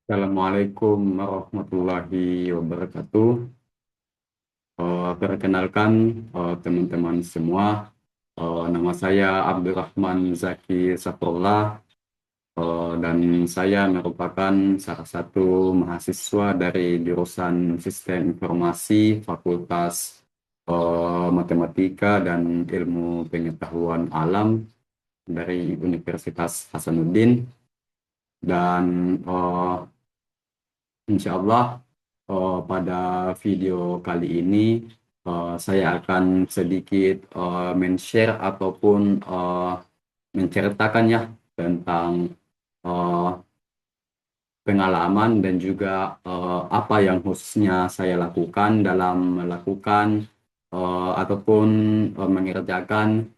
Assalamualaikum warahmatullahi wabarakatuh. Perkenalkan teman-teman semua, nama saya Abdurrahman Zaki Saprullah, dan saya merupakan salah satu mahasiswa dari jurusan Sistem Informasi Fakultas Matematika dan Ilmu Pengetahuan Alam dari Universitas Hasanuddin. Dan insya Allah pada video kali ini saya akan sedikit men-share ataupun menceritakan ya tentang eh, pengalaman dan juga apa yang khususnya saya lakukan dalam melakukan ataupun mengerjakan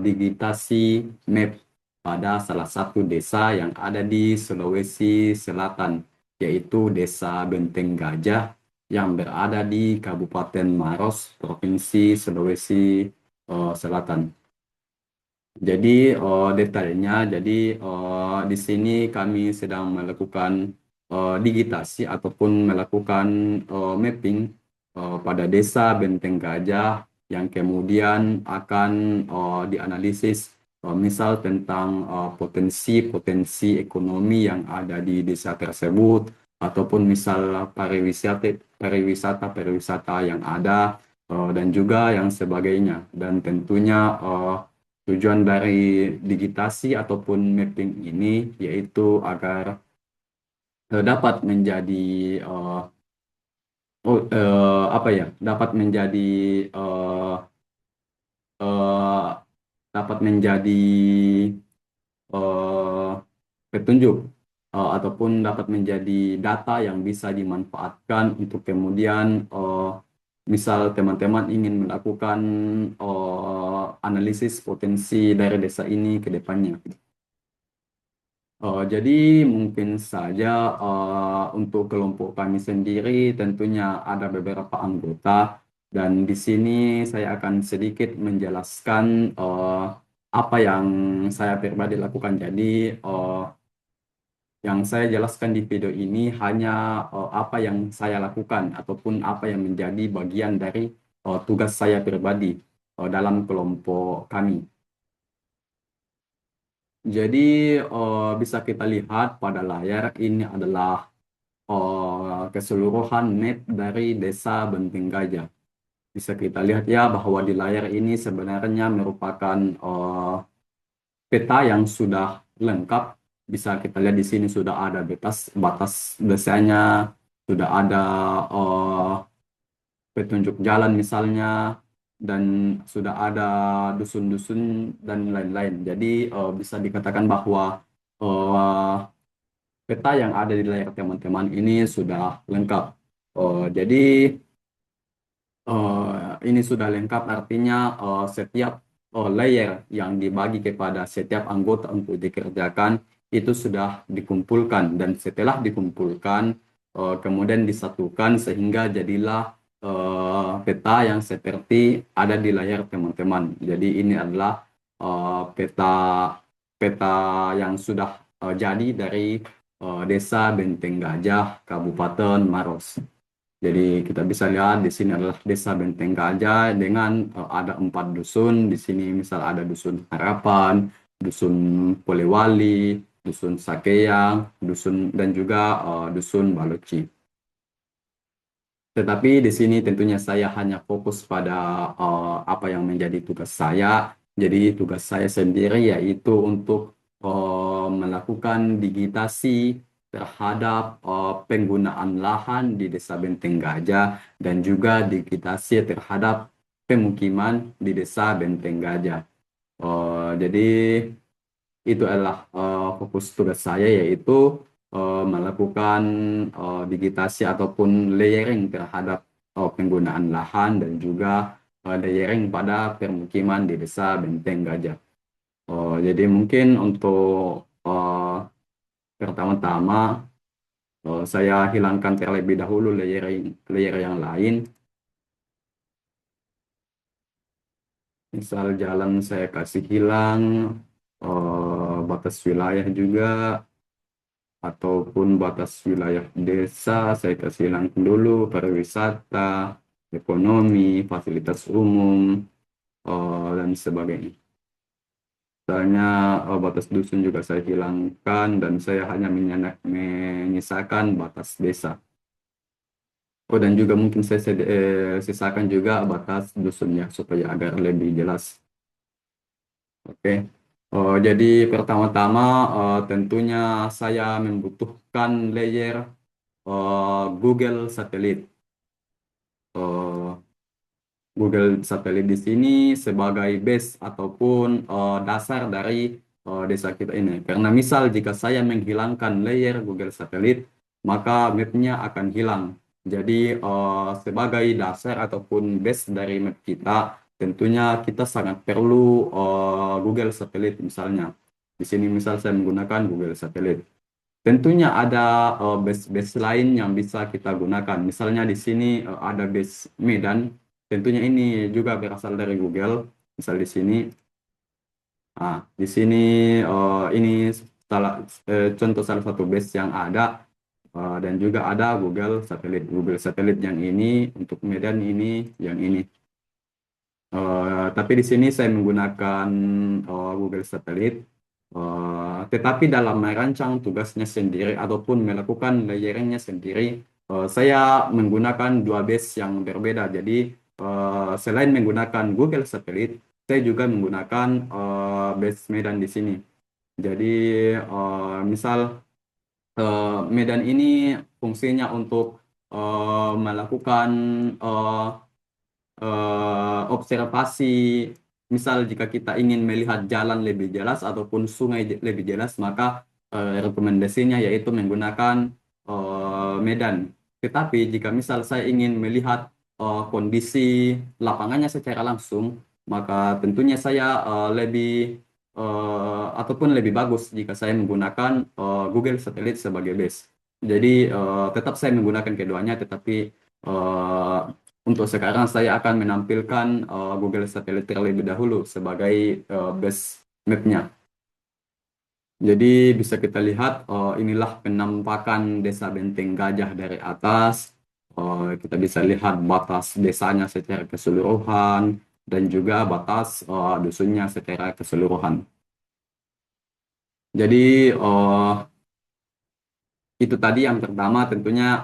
digitasi map pada salah satu desa yang ada di Sulawesi Selatan, yaitu Desa Benteng Gajah yang berada di Kabupaten Maros, Provinsi Sulawesi Selatan. Jadi detailnya, jadi di sini kami sedang melakukan digitasi ataupun melakukan mapping pada desa Benteng Gajah yang kemudian akan dianalisis misal tentang potensi-potensi ekonomi yang ada di desa tersebut ataupun misal pariwisata yang ada dan juga yang sebagainya, dan tentunya tujuan dari digitasi ataupun mapping ini yaitu agar dapat menjadi eh, apa ya, dapat menjadi eh, eh, dapat menjadi eh, petunjuk ataupun dapat menjadi data yang bisa dimanfaatkan untuk kemudian misal teman-teman ingin melakukan analisis potensi dari desa ini ke depannya. Jadi mungkin saja untuk kelompok kami sendiri tentunya ada beberapa anggota, dan di sini saya akan sedikit menjelaskan apa yang saya pribadi lakukan. Jadi eh, yang saya jelaskan di video ini hanya apa yang saya lakukan ataupun apa yang menjadi bagian dari tugas saya pribadi dalam kelompok kami. Jadi bisa kita lihat pada layar ini adalah keseluruhan map dari Desa Benting Gajah. Bisa kita lihat ya bahwa di layar ini sebenarnya merupakan peta yang sudah lengkap. Bisa kita lihat di sini sudah ada batas batas desanya, sudah ada eh, petunjuk jalan misalnya, dan sudah ada dusun-dusun dan lain-lain. Jadi bisa dikatakan bahwa eh, peta yang ada di layar teman-teman ini sudah lengkap. Jadi ini sudah lengkap, artinya setiap layer yang dibagi kepada setiap anggota untuk dikerjakan itu sudah dikumpulkan, dan setelah dikumpulkan kemudian disatukan sehingga jadilah peta yang seperti ada di layar teman-teman. Jadi ini adalah peta peta yang sudah jadi dari Desa Benteng Gajah, Kabupaten Maros. Jadi kita bisa lihat di sini adalah Desa Benteng Gajah dengan ada 4 dusun. Di sini misal ada Dusun Harapan, Dusun Polewali, Dusun Sakeyang, Dusun dan juga Dusun Baloci. Tetapi di sini tentunya saya hanya fokus pada apa yang menjadi tugas saya. Jadi tugas saya sendiri yaitu untuk melakukan digitasi terhadap penggunaan lahan di Desa Benteng Gajah dan juga digitasi terhadap pemukiman di Desa Benteng Gajah. Jadi itu adalah fokus tugas saya, yaitu melakukan digitasi ataupun layering terhadap penggunaan lahan dan juga layering pada permukiman di Desa Benteng Gajah. Jadi mungkin untuk uh, pertama-tama saya hilangkan terlebih dahulu layer yang lain. Misal jalan saya kasih hilang, batas wilayah juga. ataupun batas wilayah desa saya kasih hilangkan dulu, pariwisata, ekonomi, fasilitas umum, dan sebagainya. Misalnya batas dusun juga saya hilangkan dan saya hanya menyisakan batas desa. Oh, dan juga mungkin saya sisakan juga batas dusunnya supaya agar lebih jelas. Oke. Jadi pertama-tama tentunya saya membutuhkan layer Google Satelit. Eh, Google Satelit di sini sebagai base ataupun dasar dari desa kita ini. Karena misal jika saya menghilangkan layer Google Satelit, maka mapnya akan hilang. Jadi sebagai dasar ataupun base dari map kita, tentunya kita sangat perlu Google Satelit misalnya. Di sini misal saya menggunakan Google Satelit. Tentunya ada base-base lain yang bisa kita gunakan. Misalnya di sini ada base Medan. Tentunya ini juga berasal dari Google. Misal di sini, di sini ini salah contoh salah satu base yang ada dan juga ada Google Satelit. Google Satelit yang ini untuk Medan ini yang ini. Tapi di sini saya menggunakan Google Satelit. Tetapi dalam merancang tugasnya sendiri ataupun melakukan layering-nya sendiri, saya menggunakan dua base yang berbeda. Jadi selain menggunakan Google Satelit, saya juga menggunakan base Medan di sini. Jadi misal Medan ini fungsinya untuk melakukan eh, observasi. Misal jika kita ingin melihat jalan lebih jelas ataupun sungai lebih jelas, maka rekomendasinya yaitu menggunakan Medan. Tetapi jika misal saya ingin melihat kondisi lapangannya secara langsung, maka tentunya saya lebih ataupun lebih bagus jika saya menggunakan Google Satelit sebagai base. Jadi tetap saya menggunakan keduanya, tetapi eh, untuk sekarang saya akan menampilkan Google Satelit terlebih dahulu sebagai base map-nya. Jadi bisa kita lihat inilah penampakan Desa Benteng Gajah dari atas. Kita bisa lihat batas desanya secara keseluruhan dan juga batas dusunnya secara keseluruhan. Jadi itu tadi yang pertama tentunya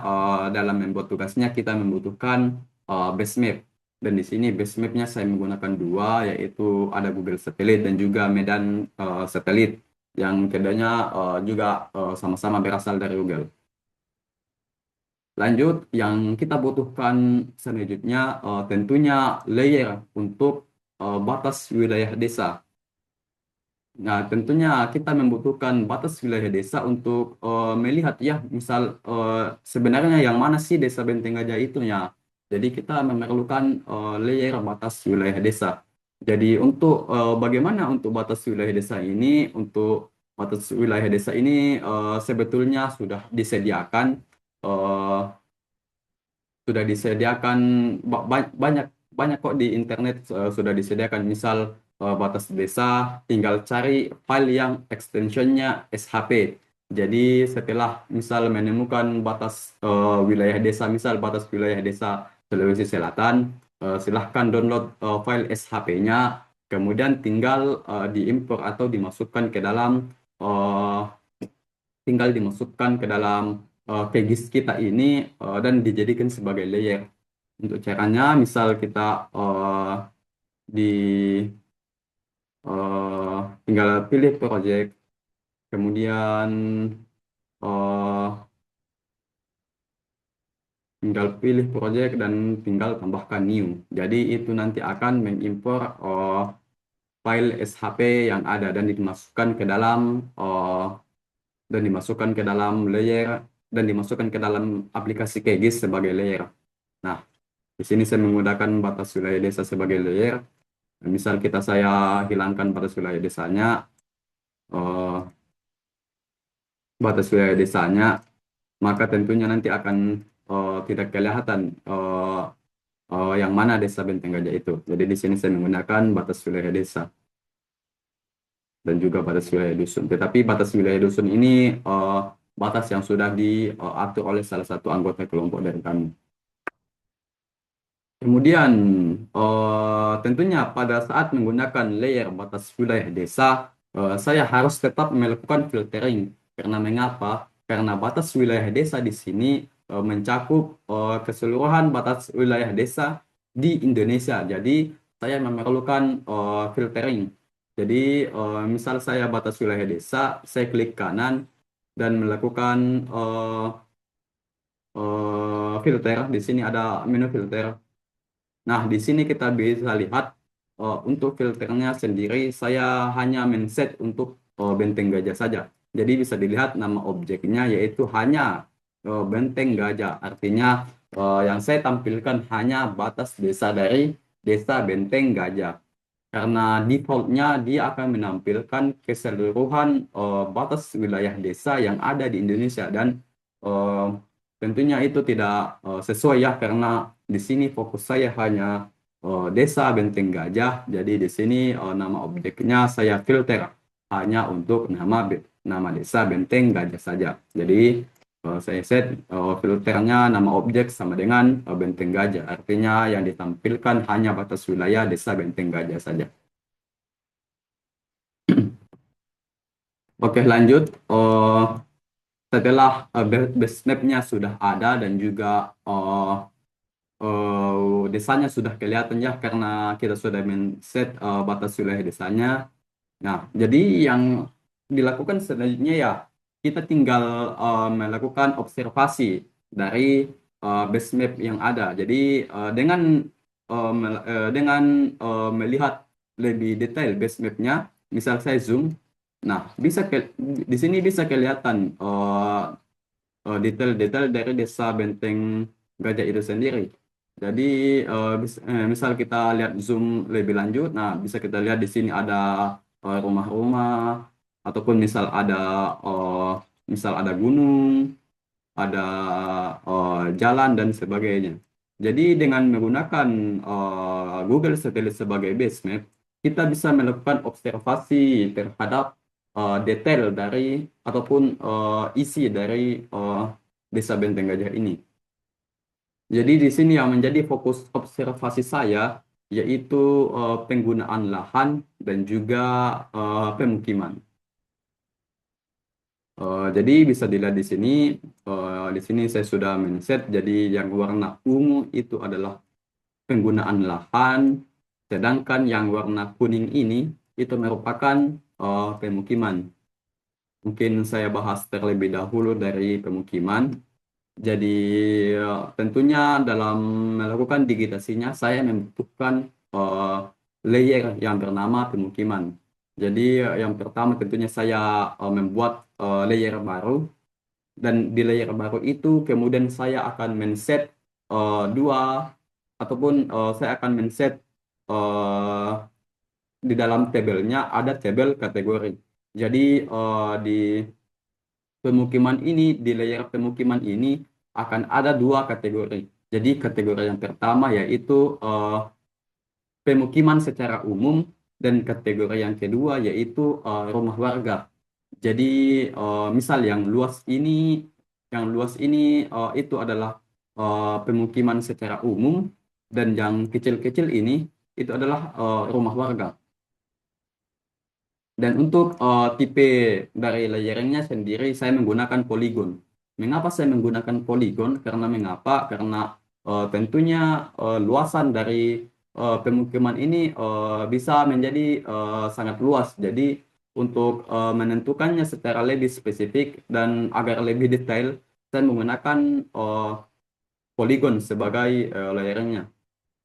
dalam membuat tugasnya kita membutuhkan base map. Dan di sini base mapnya saya menggunakan dua, yaitu ada Google Satelit dan juga Medan Satelit yang keduanya juga sama-sama berasal dari Google. Lanjut, yang kita butuhkan selanjutnya tentunya layer untuk batas wilayah desa. Nah, tentunya kita membutuhkan batas wilayah desa untuk melihat ya, misal sebenarnya yang mana sih desa Benteng Gajah itu ya. Jadi kita memerlukan layer batas wilayah desa. Jadi untuk bagaimana untuk batas wilayah desa ini, untuk batas wilayah desa ini sebetulnya eh, sudah disediakan banyak banyak kok di internet sudah disediakan. Misal batas desa, tinggal cari file yang extensionnya SHP. Jadi setelah misal menemukan batas wilayah desa, misal batas wilayah desa Sulawesi Selatan, silahkan download file SHP-nya, kemudian tinggal diimpor atau dimasukkan ke dalam eh, package kita ini dan dijadikan sebagai layer. Untuk caranya, misal kita di tinggal pilih project, kemudian eh, dan tinggal tambahkan new. Jadi itu nanti akan mengimpor file SHP yang ada dan dimasukkan ke dalam layer dan dimasukkan ke dalam aplikasi QGIS sebagai layer. Nah, di sini saya menggunakan batas wilayah desa sebagai layer. Misal saya hilangkan batas wilayah desanya, eh, maka tentunya nanti akan tidak kelihatan yang mana desa Benteng Gajah itu. Jadi di sini saya menggunakan batas wilayah desa dan juga batas wilayah dusun. Tetapi batas wilayah dusun ini batas yang sudah diatur oleh salah satu anggota kelompok dari kami. Kemudian, tentunya pada saat menggunakan layer batas wilayah desa, saya harus tetap melakukan filtering. Karena mengapa? Karena batas wilayah desa di sini mencakup keseluruhan batas wilayah desa di Indonesia. Jadi, saya memerlukan filtering. Jadi, misal saya batas wilayah desa, saya klik kanan dan melakukan filter. Di sini ada menu filter. Nah, di sini kita bisa lihat untuk filternya sendiri saya hanya men-set untuk benteng gajah saja. Jadi bisa dilihat nama objeknya yaitu hanya benteng gajah. Artinya yang saya tampilkan hanya batas desa dari desa benteng gajah. Karena defaultnya dia akan menampilkan keseluruhan batas wilayah desa yang ada di Indonesia dan eh, tentunya itu tidak sesuai ya karena di sini fokus saya hanya desa Benteng Gajah. Jadi di sini nama objeknya saya filter hanya untuk nama desa Benteng Gajah saja. Jadi saya set filternya nama objek sama dengan Benteng Gajah. Artinya yang ditampilkan hanya batas wilayah desa Benteng Gajah saja. Oke, lanjut. Setelah base map-nya sudah ada dan juga desanya sudah kelihatan ya karena kita sudah men-set batas wilayah desanya. Nah, jadi yang dilakukan selanjutnya ya kita tinggal melakukan observasi dari base map yang ada. Jadi dengan melihat lebih detail base map-nya, misal saya zoom, nah di sini bisa kelihatan detail-detail dari desa Benteng Gajah itu sendiri. Jadi misal kita lihat zoom lebih lanjut, nah bisa kita lihat di sini ada rumah-rumah ataupun eh, misal ada gunung, ada jalan dan sebagainya. Jadi dengan menggunakan Google Satellite sebagai base map, kita bisa melakukan observasi terhadap detail dari ataupun isi dari Desa Benteng Gajah ini. Jadi di sini yang menjadi fokus observasi saya yaitu penggunaan lahan dan juga pemukiman. Jadi bisa dilihat di sini, di sini saya sudah men-set. Jadi yang warna ungu itu adalah penggunaan lahan, sedangkan yang warna kuning ini itu merupakan pemukiman. Mungkin saya bahas terlebih dahulu dari pemukiman. Jadi tentunya dalam melakukan digitasinya saya membutuhkan eh, layer yang bernama pemukiman. Jadi yang pertama tentunya saya membuat layer baru dan di layer baru itu kemudian saya akan men-set dua ataupun saya akan men-set eh, di dalam tabelnya ada tabel kategori. Jadi di pemukiman ini di layer pemukiman ini akan ada dua kategori. Jadi kategori yang pertama yaitu pemukiman secara umum dan kategori yang kedua yaitu rumah warga. Jadi misal yang luas ini itu adalah pemukiman secara umum dan yang kecil-kecil ini itu adalah rumah warga. Dan untuk tipe dari layeringnya sendiri saya menggunakan poligon. Mengapa saya menggunakan poligon? Karena mengapa? Karena tentunya luasan dari pemukiman ini bisa menjadi sangat luas. Jadi untuk menentukannya secara lebih spesifik dan agar lebih detail, saya menggunakan poligon sebagai layeringnya.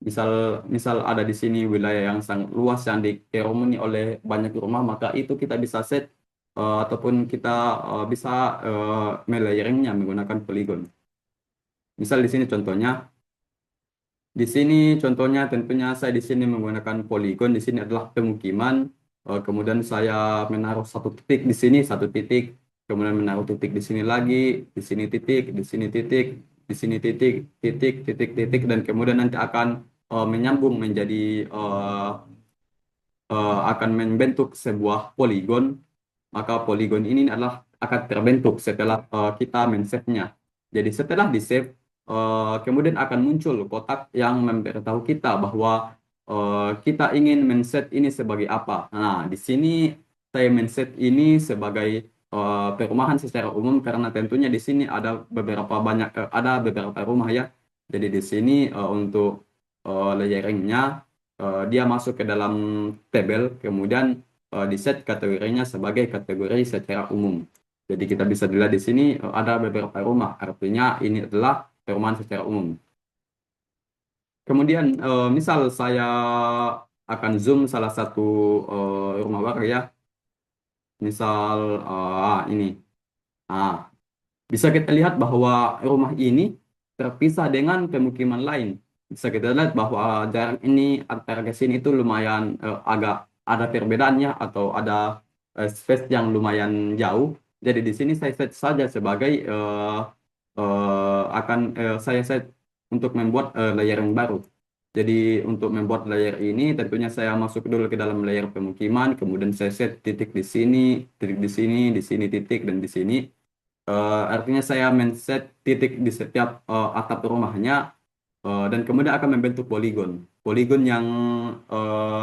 Misal misal ada di sini wilayah yang sangat luas yang dikerumuni oleh banyak rumah, maka itu kita bisa set ataupun kita bisa melayering-nya menggunakan poligon. Misal di sini contohnya, tentunya saya di sini menggunakan poligon. Di sini adalah pemukiman. Kemudian saya menaruh satu titik di sini, satu titik. Kemudian menaruh titik di sini lagi, di sini titik, di sini titik, di sini titik, titik, titik, titik, dan kemudian nanti akan menyambung menjadi akan membentuk sebuah poligon. Maka poligon ini akan terbentuk setelah kita men-save-nya. Jadi setelah di-save, kemudian akan muncul kotak yang memberitahu kita bahwa kita ingin men-set ini sebagai apa. Nah, di sini saya men-set ini sebagai perumahan secara umum karena tentunya di sini ada beberapa rumah ya. Jadi di sini untuk layeringnya dia masuk ke dalam tabel, kemudian di set kategorinya sebagai kategori secara umum. Jadi kita bisa dilihat di sini ada beberapa rumah, artinya ini adalah perumahan secara umum. Kemudian misal saya akan zoom salah satu rumah warga ya, misal ini. Ah, bisa kita lihat bahwa rumah ini terpisah dengan pemukiman lain. Bisa kita lihat bahwa jarak ini antara ke sini itu lumayan agak ada perbedaannya atau ada space yang lumayan jauh. Jadi di sini saya set saja sebagai saya set untuk membuat layer yang baru. Jadi untuk membuat layer ini tentunya saya masuk dulu ke dalam layer pemukiman, kemudian saya set titik di sini, titik di sini titik dan di sini. Artinya saya men-set titik di setiap atap rumahnya dan kemudian akan membentuk poligon. Poligon yang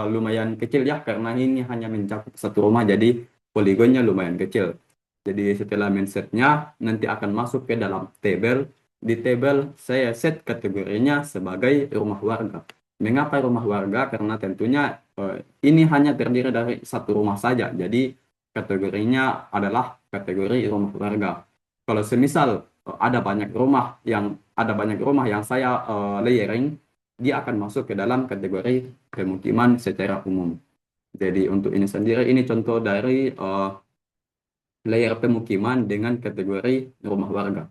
lumayan kecil ya karena ini hanya mencakup satu rumah jadi poligonnya lumayan kecil. Jadi setelah men-setnya nanti akan masuk ke dalam tabel. Di tabel saya set kategorinya sebagai rumah warga. Mengapa rumah warga? Karena tentunya ini hanya terdiri dari satu rumah saja. Jadi kategorinya adalah kategori rumah warga. Kalau semisal ada banyak rumah yang saya layering, dia akan masuk ke dalam kategori pemukiman secara umum. Jadi untuk ini sendiri ini contoh dari layer pemukiman dengan kategori rumah warga.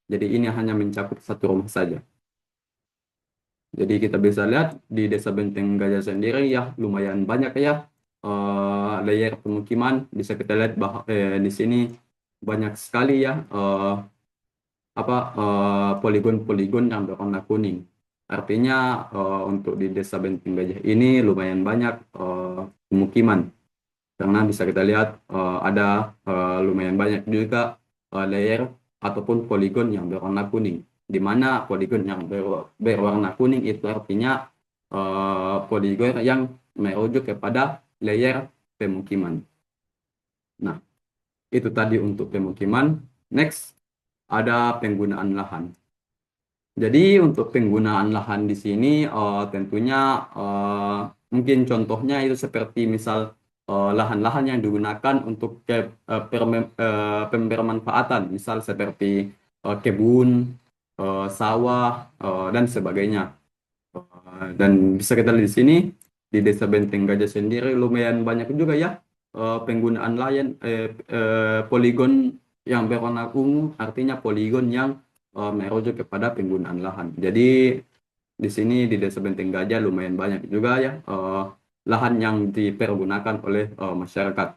Jadi ini hanya mencakup satu rumah saja. Jadi kita bisa lihat di Desa Benteng Gajah sendiri ya lumayan banyak ya layer pemukiman. Bisa kita lihat di sini banyak sekali ya poligon-poligon yang berwarna kuning. Artinya untuk di Desa Benteng Gajah ini lumayan banyak pemukiman. Karena bisa kita lihat ada lumayan banyak juga layer ataupun poligon yang berwarna kuning. Di mana poligon yang berwarna kuning itu artinya poligon yang merujuk kepada layer pemukiman. Nah, itu tadi untuk pemukiman. Next, ada penggunaan lahan. Jadi untuk penggunaan lahan di sini tentunya mungkin contohnya itu seperti misal lahan-lahan yang digunakan untuk pembermanfaatan, misal seperti kebun, sawah, dan sebagainya. Dan bisa kita lihat di sini di Desa Benteng Gajah sendiri lumayan banyak juga ya penggunaan poligon yang berwarna ungu, artinya poligon yang merujuk kepada penggunaan lahan. Jadi di sini di Desa Benteng Gajah lumayan banyak juga ya lahan yang dipergunakan oleh masyarakat.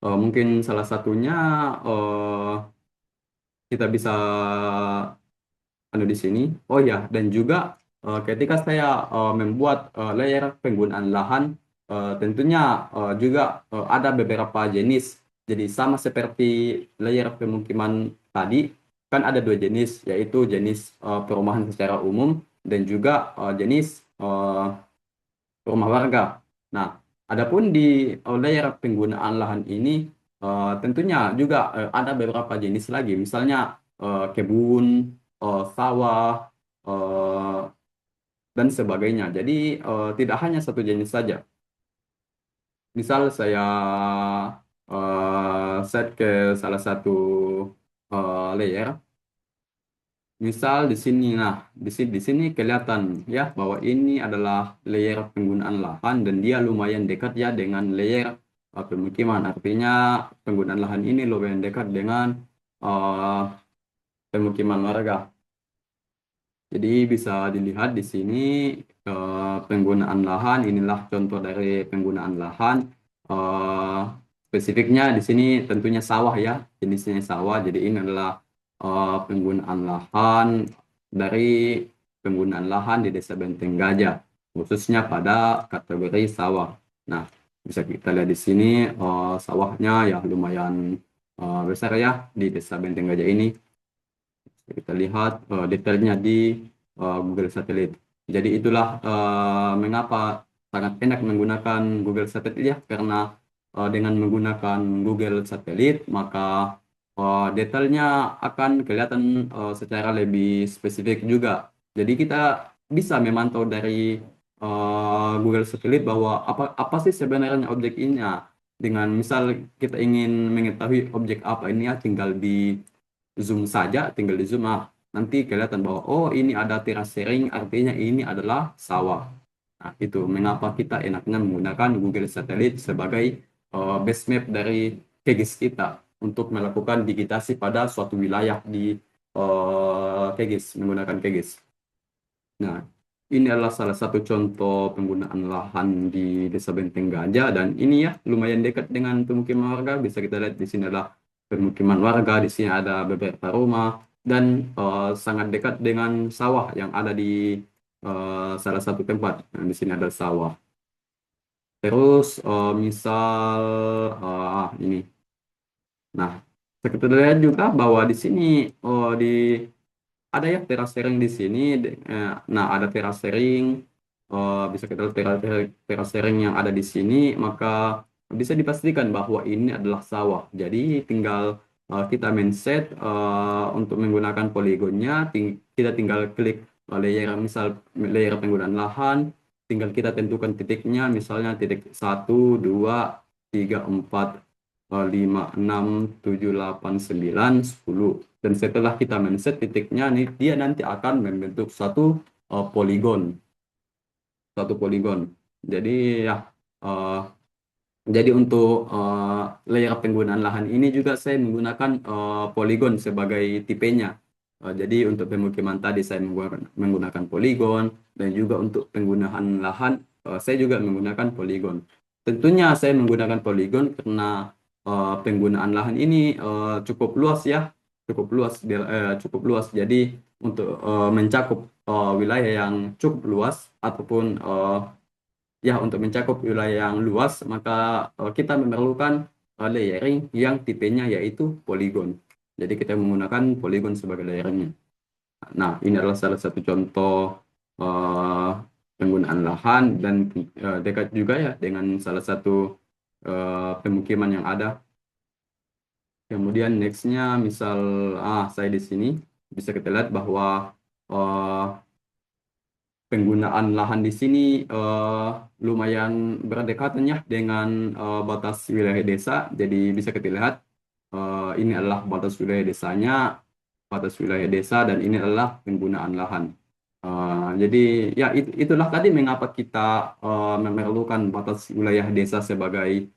Mungkin salah satunya kita bisa di sini. Oh ya, dan juga ketika saya membuat layer penggunaan lahan, tentunya juga ada beberapa jenis. Jadi sama seperti layer pemukiman tadi, kan ada dua jenis, yaitu jenis perumahan secara umum dan juga jenis rumah warga. Nah, adapun di layer penggunaan lahan ini tentunya juga ada beberapa jenis lagi, misalnya kebun, sawah, eh, dan sebagainya. Jadi tidak hanya satu jenis saja. Misal saya set ke salah satu layer. Misal di sini, nah di sini kelihatan ya bahwa ini adalah layer penggunaan lahan dan dia lumayan dekat ya dengan layer pemukiman. Artinya penggunaan lahan ini lumayan dekat dengan uh, pemukiman warga. Jadi bisa dilihat di sini penggunaan lahan. Inilah contoh dari penggunaan lahan. Eh, Spesifiknya di sini tentunya sawah ya, jenisnya sawah. Jadi ini adalah penggunaan lahan dari penggunaan lahan di Desa Benteng Gajah, khususnya pada kategori sawah. Nah, bisa kita lihat di sini sawahnya ya lumayan besar ya di Desa Benteng Gajah ini. Kita lihat detailnya di Google Satelit. Jadi itulah mengapa sangat enak menggunakan Google Satelit ya, karena dengan menggunakan Google Satelit maka detailnya akan kelihatan secara lebih spesifik juga. Jadi kita bisa memantau dari Google Satelit bahwa apa apa sih sebenarnya objek ini. Nah, dengan misal kita ingin mengetahui objek apa ini ya, tinggal di zoom saja, tinggal di zoom, nanti kelihatan bahwa oh ini ada terasering, artinya ini adalah sawah. Nah, itu mengapa kita enaknya menggunakan Google Satelit sebagai base map dari KGIS kita untuk melakukan digitasi pada suatu wilayah di KGIS, menggunakan KGIS. Nah, ini adalah salah satu contoh penggunaan lahan di Desa Benteng Gajah, dan ini ya lumayan dekat dengan pemukiman warga. Bisa kita lihat di sini adalah permukiman warga, di sini ada beberapa rumah dan sangat dekat dengan sawah yang ada di salah satu tempat. Nah, di sini ada sawah. Terus misal ini. Nah, kita lihat juga bahwa di sini di ada ya teras sharing di sini. Nah, ada teras sharing. Bisa kita lihat teras sharing yang ada di sini, maka bisa dipastikan bahwa ini adalah sawah. Jadi tinggal kita mindset untuk menggunakan poligonnya. Kita tinggal klik layer, misal layer penggunaan lahan. Tinggal kita tentukan titiknya, misalnya titik 1, 2, 3, 4, 5, 6, 7, 8, 9, 10. Dan setelah kita men-set titiknya nih, dia nanti akan membentuk poligon, satu poligon. Jadi ya, uh, jadi untuk layer penggunaan lahan ini juga saya menggunakan poligon sebagai tipenya. Jadi untuk pemukiman tadi saya menggunakan poligon, dan juga untuk penggunaan lahan saya juga menggunakan poligon. Tentunya saya menggunakan poligon karena penggunaan lahan ini cukup luas ya, cukup luas. Jadi untuk mencakup wilayah yang cukup luas ataupun ya, untuk mencakup wilayah yang luas, maka kita memerlukan layering yang tipenya yaitu poligon. Jadi kita menggunakan poligon sebagai layering. Nah, ini adalah salah satu contoh eh, penggunaan lahan, dan dekat juga ya dengan salah satu pemukiman yang ada. Kemudian nextnya, misal saya di sini bisa kita lihat bahwa eh, penggunaan lahan di sini lumayan berdekatan ya dengan batas wilayah desa. Jadi bisa kita lihat ini adalah batas wilayah desanya, batas wilayah desa, dan ini adalah penggunaan lahan. Jadi ya itulah tadi mengapa kita memerlukan batas wilayah desa sebagai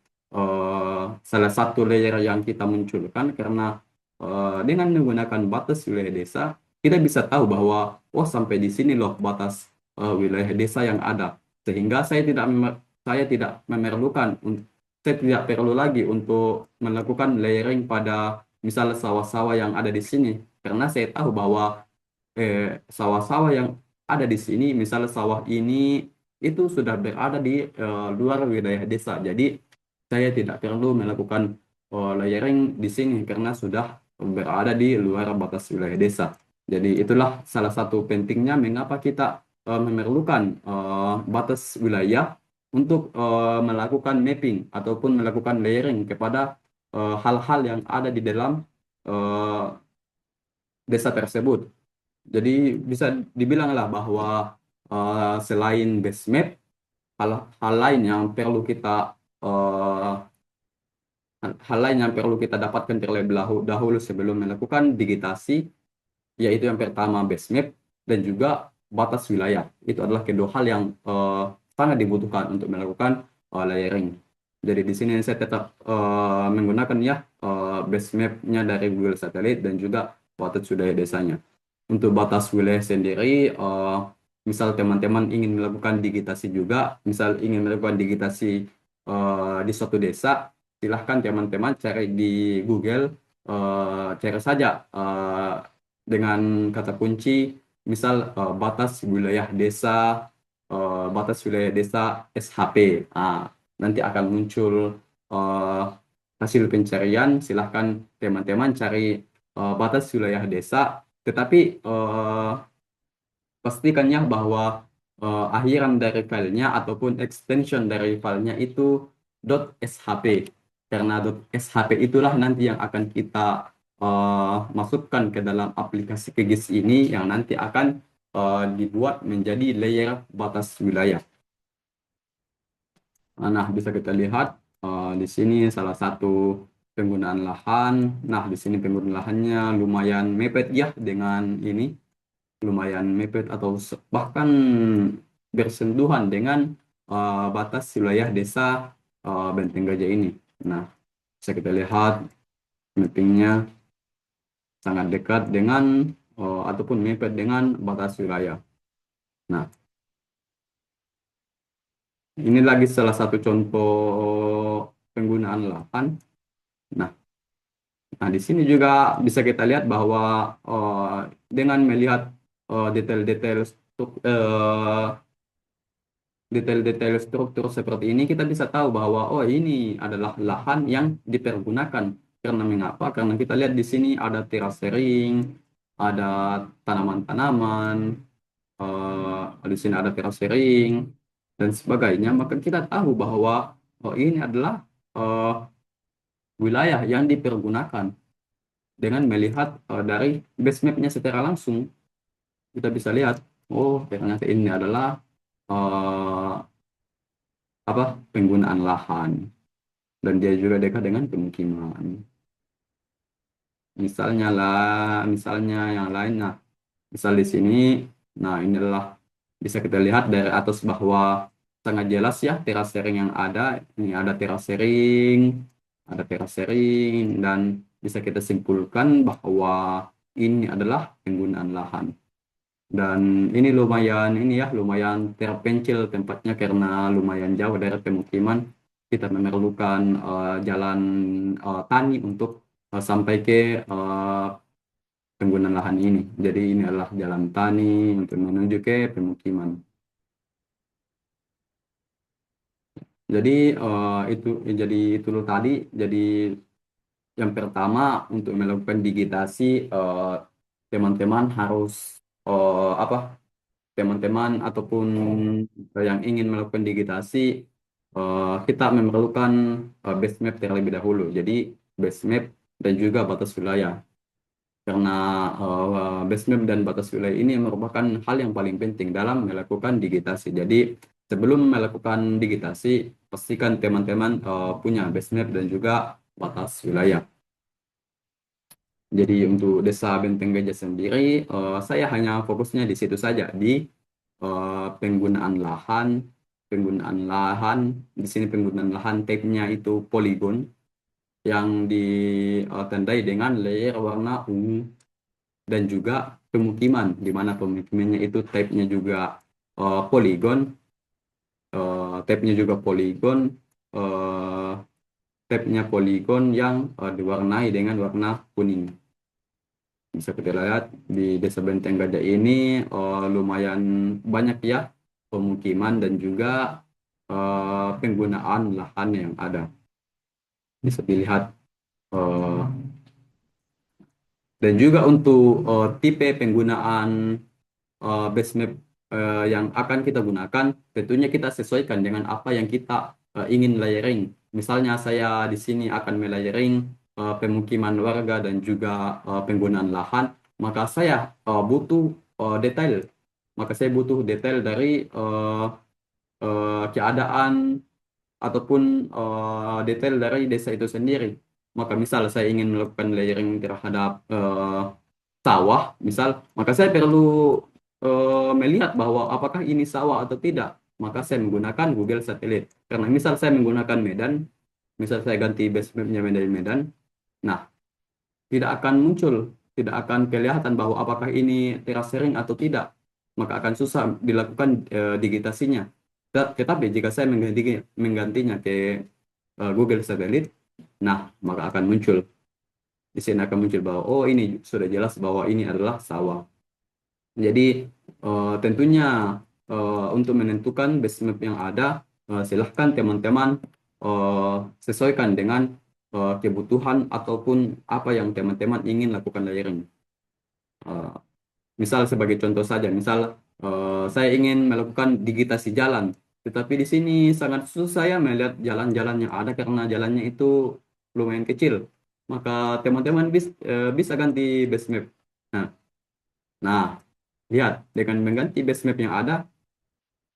salah satu layer yang kita munculkan, karena dengan menggunakan batas wilayah desa kita bisa tahu bahwa oh sampai di sini loh batas wilayah desa yang ada, sehingga saya tidak memerlukan saya tidak perlu lagi untuk melakukan layering pada misalnya sawah-sawah yang ada di sini, karena saya tahu bahwa sawah-sawah yang ada di sini, misalnya sawah ini itu sudah berada di luar wilayah desa. Jadi saya tidak perlu melakukan layering di sini karena sudah berada di luar batas wilayah desa. Jadi itulah salah satu pentingnya mengapa kita memerlukan batas wilayah untuk melakukan mapping ataupun melakukan layering kepada hal-hal yang ada di dalam eh, desa tersebut. Jadi bisa dibilang lah bahwa selain base map, hal lain yang perlu kita eh, hal lain yang perlu kita dapatkan terlebih dahulu sebelum melakukan digitasi, yaitu yang pertama base map dan juga batas wilayah. Itu adalah kedua hal yang sangat dibutuhkan untuk melakukan layering. Jadi di sini saya tetap menggunakan ya base map-nya dari Google Satellite dan juga batas wilayah desanya. Untuk batas wilayah sendiri, misal teman-teman ingin melakukan digitasi juga, misal ingin melakukan digitasi di suatu desa, silahkan teman-teman cari di Google, cari saja dengan kata kunci, misal batas wilayah desa SHP. Nanti akan muncul eh, hasil pencarian, silahkan teman-teman cari batas wilayah desa, tetapi pastikannya bahwa akhiran dari filenya ataupun extension dari filenya itu .shp, karena .shp itulah nanti yang akan kita masukkan ke dalam aplikasi QGIS ini yang nanti akan dibuat menjadi layer batas wilayah. Nah, bisa kita lihat di sini salah satu penggunaan lahan. Nah, di sini penggunaan lahannya lumayan mepet ya dengan ini, lumayan mepet atau bahkan bersentuhan dengan batas wilayah desa Benteng Gajah ini. Nah, bisa kita lihat mappingnya sangat dekat dengan ataupun mepet dengan batas wilayah. Nah, ini lagi salah satu contoh penggunaan lahan. Nah, di sini juga bisa kita lihat bahwa dengan melihat detail-detail detail-detail struktur seperti ini, kita bisa tahu bahwa oh ini adalah lahan yang dipergunakan. Karena mengapa? Karena kita lihat di sini ada terasering, ada tanaman-tanaman, di sini ada terasering dan sebagainya. Maka kita tahu bahwa oh ini adalah eh, wilayah yang dipergunakan. Dengan melihat dari base map-nya secara langsung, kita bisa lihat, oh ternyata ini adalah eh, penggunaan lahan, dan dia juga dekat dengan pemukiman. Misalnya yang lain, nah misal di sini, nah inilah bisa kita lihat dari atas bahwa sangat jelas ya terasering yang ada. Ini ada terasering, dan bisa kita simpulkan bahwa ini adalah penggunaan lahan. Dan ini lumayan terpencil tempatnya karena lumayan jauh dari pemukiman. Kita memerlukan jalan tani untuk sampai ke eh, penggunaan lahan ini. Jadi ini adalah jalan tani untuk menuju ke pemukiman. Jadi itu loh tadi. Jadi yang pertama, untuk melakukan digitasi, teman-teman harus apa? Teman-teman ataupun yang ingin melakukan digitasi, kita memerlukan base map terlebih dahulu. Jadi base map dan juga batas wilayah. Karena base map dan batas wilayah ini merupakan hal yang paling penting dalam melakukan digitasi. Jadi sebelum melakukan digitasi, pastikan teman-teman punya base map dan juga batas wilayah. Jadi untuk Desa Benteng Gajah sendiri, saya hanya fokusnya di situ saja, di penggunaan lahan. Penggunaan lahan, di sini penggunaan lahan type-nya itu poligon yang ditandai dengan layer warna ungu, dan juga pemukiman, di mana pemukimannya itu type-nya juga poligon, type-nya juga poligon, eh, type-nya poligon yang diwarnai dengan warna kuning. Bisa kita lihat di Desa Benteng Gajah ini lumayan banyak ya pemukiman dan juga penggunaan lahan yang ada. Bisa dilihat eh, dan juga untuk tipe penggunaan base map yang akan kita gunakan, tentunya kita sesuaikan dengan apa yang kita ingin layering. Misalnya saya di sini akan melayering pemukiman warga dan juga penggunaan lahan, maka saya butuh detail. Maka saya butuh detail dari keadaan ataupun detail dari desa itu sendiri. Maka misal saya ingin melakukan layering terhadap sawah, misal, maka saya perlu melihat bahwa apakah ini sawah atau tidak. Maka saya menggunakan Google Satelit. Karena misal saya menggunakan Medan, misal saya ganti base map-nya menjadi Medan, nah tidak akan muncul, tidak akan kelihatan bahwa apakah ini terasering atau tidak. Maka akan susah dilakukan digitasinya. Tetapi jika saya menggantinya ke Google Satelit, nah maka akan muncul. Di sini akan muncul bahwa oh ini sudah jelas bahwa ini adalah sawah. Jadi tentunya untuk menentukan base map yang ada, silahkan teman-teman sesuaikan dengan kebutuhan ataupun apa yang teman-teman ingin lakukan layering. Eh, Misal sebagai contoh saja, misal saya ingin melakukan digitasi jalan, tetapi di sini sangat susah saya melihat jalan-jalan yang ada karena jalannya itu lumayan kecil. Maka teman-teman bisa ganti base map. Nah, nah, lihat dengan mengganti base map yang ada,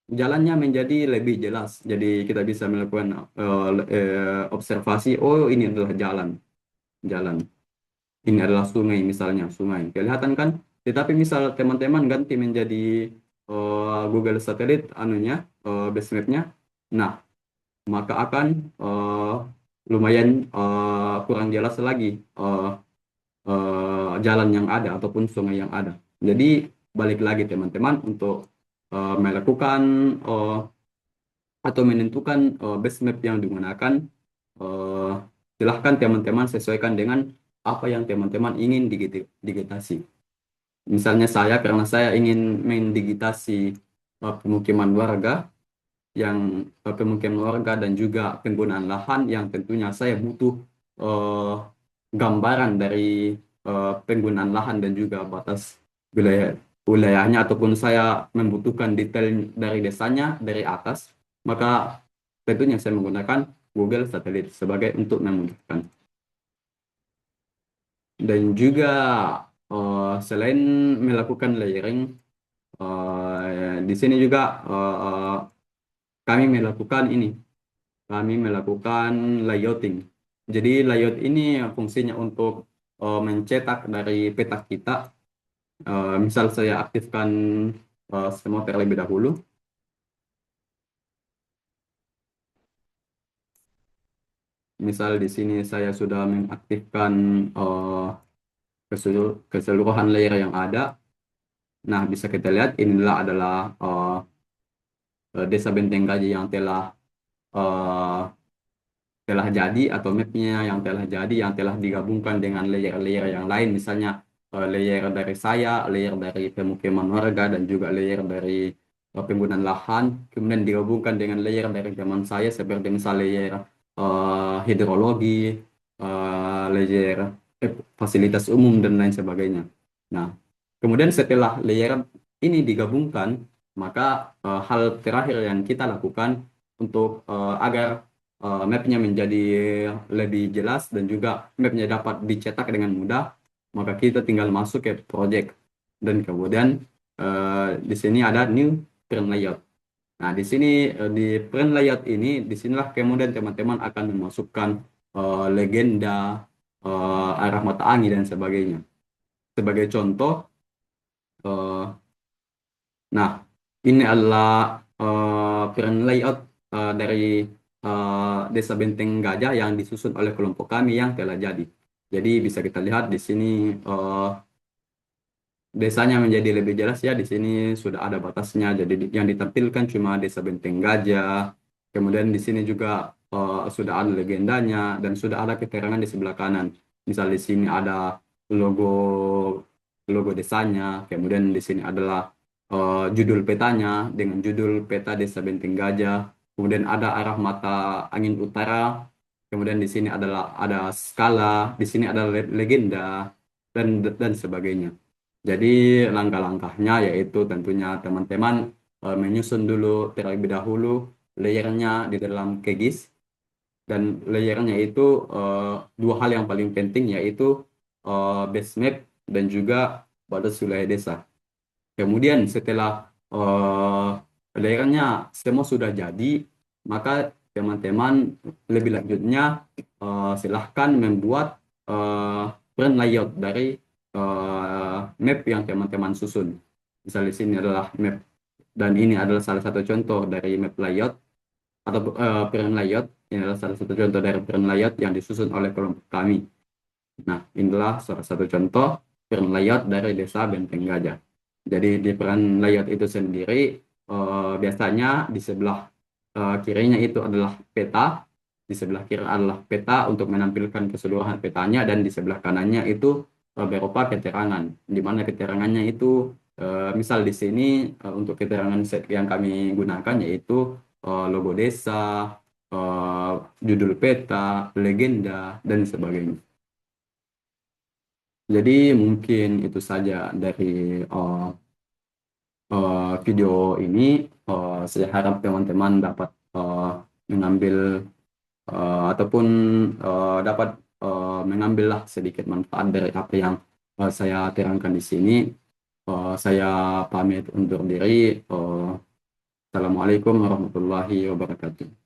jalannya menjadi lebih jelas. Jadi kita bisa melakukan observasi. Oh, ini adalah jalan, jalan. Ini adalah sungai misalnya, sungai. Kelihatan kan? Tetapi misal teman-teman ganti menjadi Google Satelit anunya, base map-nya. Nah, maka akan lumayan kurang jelas lagi jalan yang ada ataupun sungai yang ada. Jadi balik lagi teman-teman untuk melakukan eh, atau menentukan base map yang digunakan. eh, Silahkan teman-teman sesuaikan dengan apa yang teman-teman ingin digitasi. Misalnya saya, karena saya ingin mendigitasi pemukiman warga, pemukiman warga dan juga penggunaan lahan yang tentunya saya butuh eh, gambaran dari penggunaan lahan dan juga batas wilayah wilayahnya, ataupun saya membutuhkan detail dari desanya dari atas, maka tentunya saya menggunakan Google Satelit sebagai untuk memudahkan. Dan juga selain melakukan layering, di sini juga kami melakukan ini, kami melakukan layouting. Jadi layout ini fungsinya untuk mencetak dari peta kita. Misal saya aktifkan semua terlebih dahulu. Misal di sini saya sudah mengaktifkan keseluruhan layer yang ada. Nah, bisa kita lihat inilah adalah Desa Benteng Gaji yang eh, telah jadi, atau mapnya yang telah jadi, yang telah digabungkan dengan layer-layer yang lain, misalnya layer dari saya, layer dari pemukiman warga, dan juga layer dari penggunaan lahan, kemudian digabungkan dengan layer dari zaman saya, seperti misal layer hidrologi, layer fasilitas umum, dan lain sebagainya. Nah, kemudian setelah layer ini digabungkan, maka hal terakhir yang kita lakukan untuk agar mapnya menjadi lebih jelas dan juga mapnya dapat dicetak dengan mudah, maka kita tinggal masuk ke project, dan kemudian di sini ada new print layout. Nah, di sini di print layout ini, disinilah kemudian teman-teman akan memasukkan legenda, arah mata angin dan sebagainya. Sebagai contoh, eh, nah, ini adalah print layout dari Desa Benteng Gajah yang disusun oleh kelompok kami yang telah jadi. Jadi bisa kita lihat di sini desanya menjadi lebih jelas ya. Di sini sudah ada batasnya. Jadi yang ditampilkan cuma Desa Benteng Gajah. Kemudian di sini juga sudah ada legendanya dan sudah ada keterangan di sebelah kanan. Misal di sini ada logo logo desanya. Kemudian di sini adalah judul petanya dengan judul peta Desa Benteng Gajah. Kemudian ada arah mata angin utara. Kemudian di sini adalah ada skala. Di sini ada legenda dan sebagainya. Jadi langkah-langkahnya yaitu tentunya teman-teman menyusun dulu terlebih dahulu layernya di dalam QGIS, dan layernya itu dua hal yang paling penting, yaitu base map dan juga batas wilayah desa. Kemudian setelah layernya semua sudah jadi, maka teman-teman lebih lanjutnya silahkan membuat print layout dari map yang teman-teman susun. Misal di sini adalah map, dan ini adalah salah satu contoh dari map layout atau print layout. Ini adalah salah satu contoh dari print layout yang disusun oleh kelompok kami. Nah, inilah salah satu contoh print layout dari Desa Benteng Gajah. Jadi di print layout itu sendiri biasanya di sebelah kirinya itu adalah peta, di sebelah kiri adalah peta untuk menampilkan keseluruhan petanya, dan di sebelah kanannya itu berupa keterangan, di mana keterangannya itu misal di sini untuk keterangan set yang kami gunakan yaitu logo desa, eh, judul peta, legenda, dan sebagainya. Jadi mungkin itu saja dari video ini. Saya harap teman-teman dapat mengambil ataupun dapat mengambillah sedikit manfaat dari apa yang saya terangkan di sini. Saya pamit undur diri. Assalamualaikum warahmatullahi wabarakatuh.